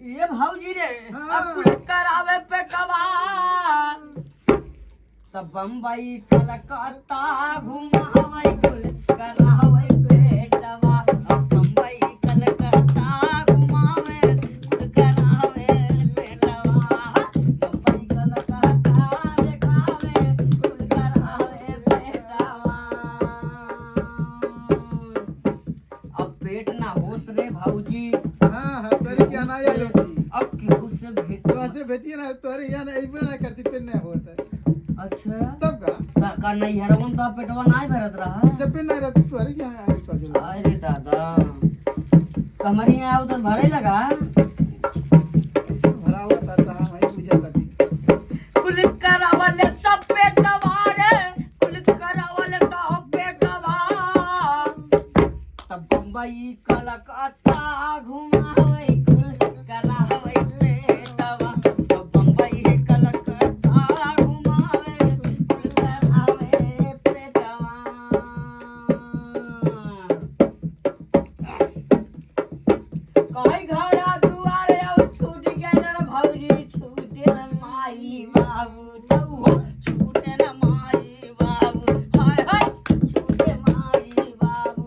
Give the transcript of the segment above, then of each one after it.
ये भाऊजी रे हाँ। अब कुछ करावे पे कवा तब बम्बई कलकत्ता घुमावे कुल करावे पेटवा अब बम्बई कलकत्ता घुमावे कुल करावे पेटवा बम्बई कलकत्ता दिखावे कुल करावे पेटवा अब पेट ना होत रे भाऊजी हाँ हाँ तोरे क्या ना यार होती अब केहू से भेट तो ऐसे बेटिए ना तोरे यहाँ ना इबे ना करती फिर नहीं होता अच्छा तब का का नहीं हरवन तो पेटवा नहीं भरत रहा जब भी नहीं रहती तोरे क्या आगे का जो अरे दादा कमरी में आओ तो भरे लगा भरा हुआ था हम ही बुझा लगी कुल करावले सब पेटवा रे कुल करावले सब पेटवा तब बम्बई कलकत्ता घुमावे कुल करावे पेटवा तब बम्बई कलकत्ता घुमावे कुल करावे पेटवा कहीं घरा दुआरे और छूट गेल रे भौजी छूटे न माई बाबू तऊ छूटे न माई बाबू हाय हाय छूटे माई बाबू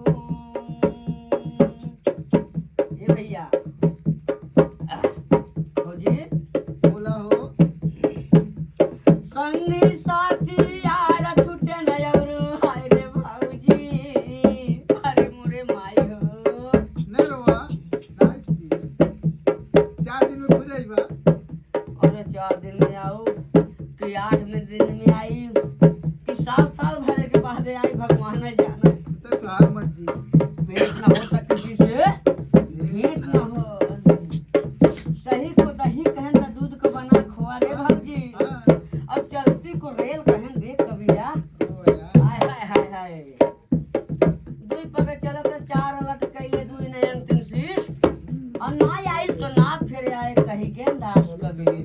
ये भैया भौजी बोला हो संगी साथी यार छूटे न और हाय रे भौजी अरे मोरे माई हो नहीं रोवा नहीं चार दिन में खुद आई बा अरे 4 दिन में आओ कि 8 में दिन में आई कि 7 साल भरे के बाद आई भगवान ने जाना तो सार मत जी भेंट ना हो तक किसी से भेंट ना हो सही को दही कहन ना दूध को बना खोआ रे भौजी हाँ अब चलती को रेल कहन देख कबिया ओ यार हाय हाय हाय हाय दुई पग चलत 4 लट कैले दुई नयन तीन शीश और ना आई तो ना फिर आए कही के दास कबीर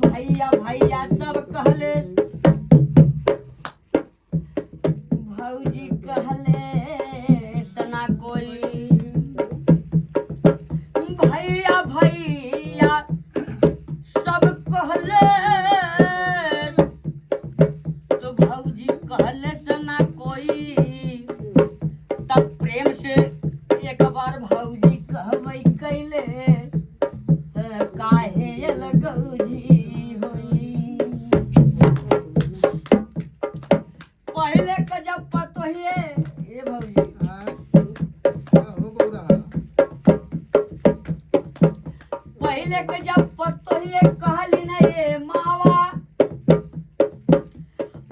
भैया भैया सब कहले भौजी कहले सना कोई भैया भैया सब कहले तो भौजी कहले सना कोई तब प्रेम से एक बार भौजी कहबै कैले काहे लगौजी होई पहले का जब पतोहिए ए भौजी हाँ हो बोला पहले के जब पतोहिए कहली न ये मावा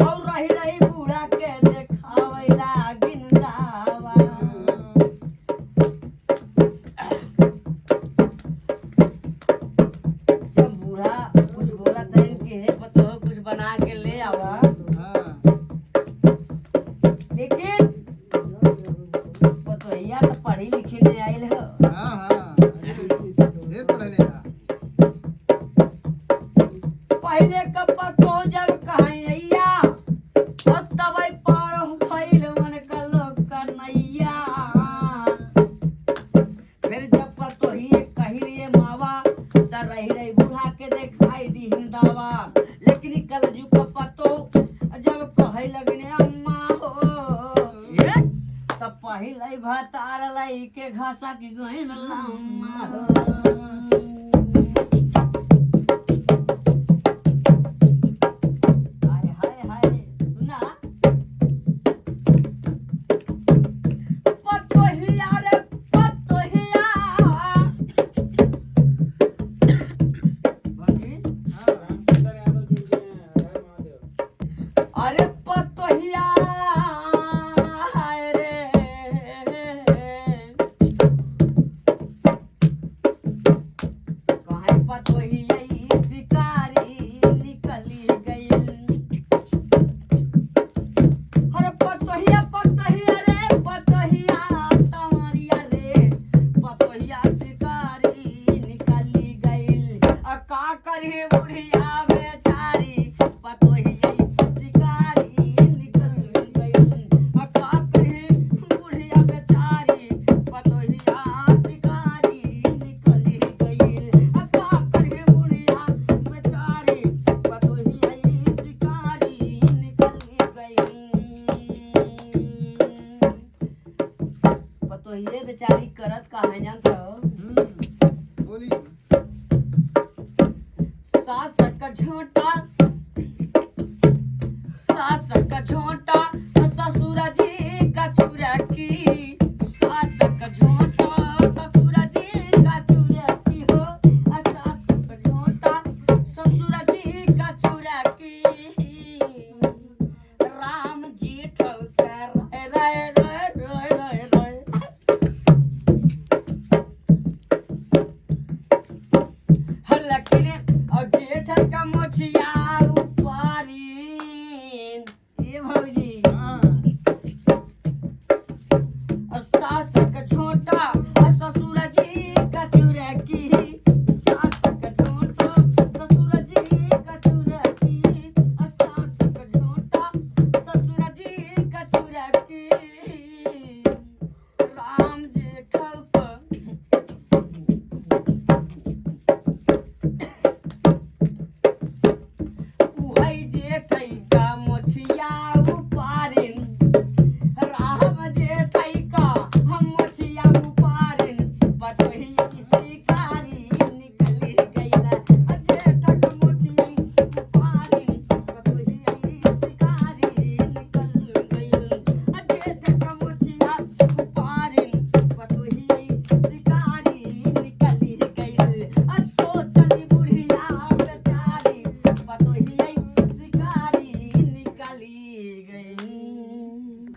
और रही रही बूढ़ा के देखावे लागिन दावा जब बूढ़ा कुछ बोला था इनके है पतो कुछ बना के ले आवा हाँ लेकिन पतोहिया तो पढ़ी लिखी नहीं आइल हो हाँ हाँ ढेर पढ़े लेगा पहले का पतो जब कहैया और तबै पार भइल मन का लोग कन्हैया फिर जब पतोहिए कहिलिए मावा त रही रही बूढ़ा के देखाई दी दावा लेकिन कल जू का पतो जब कहे लगने अम्मा हो ये तब पहले भतार लाई के घासा की गइन अम्मा हो हाय हाय हाय सुना पतोहिया रे पतोहिया भौजी अरे पतोहिया हाय रे कहीं पतोहिया शिकारी निकली गई अरे पतोहिया पतोहिया रे पतोहिया तमरिया रे पतोहिया शिकारी निकली गई का करी बुढ़िया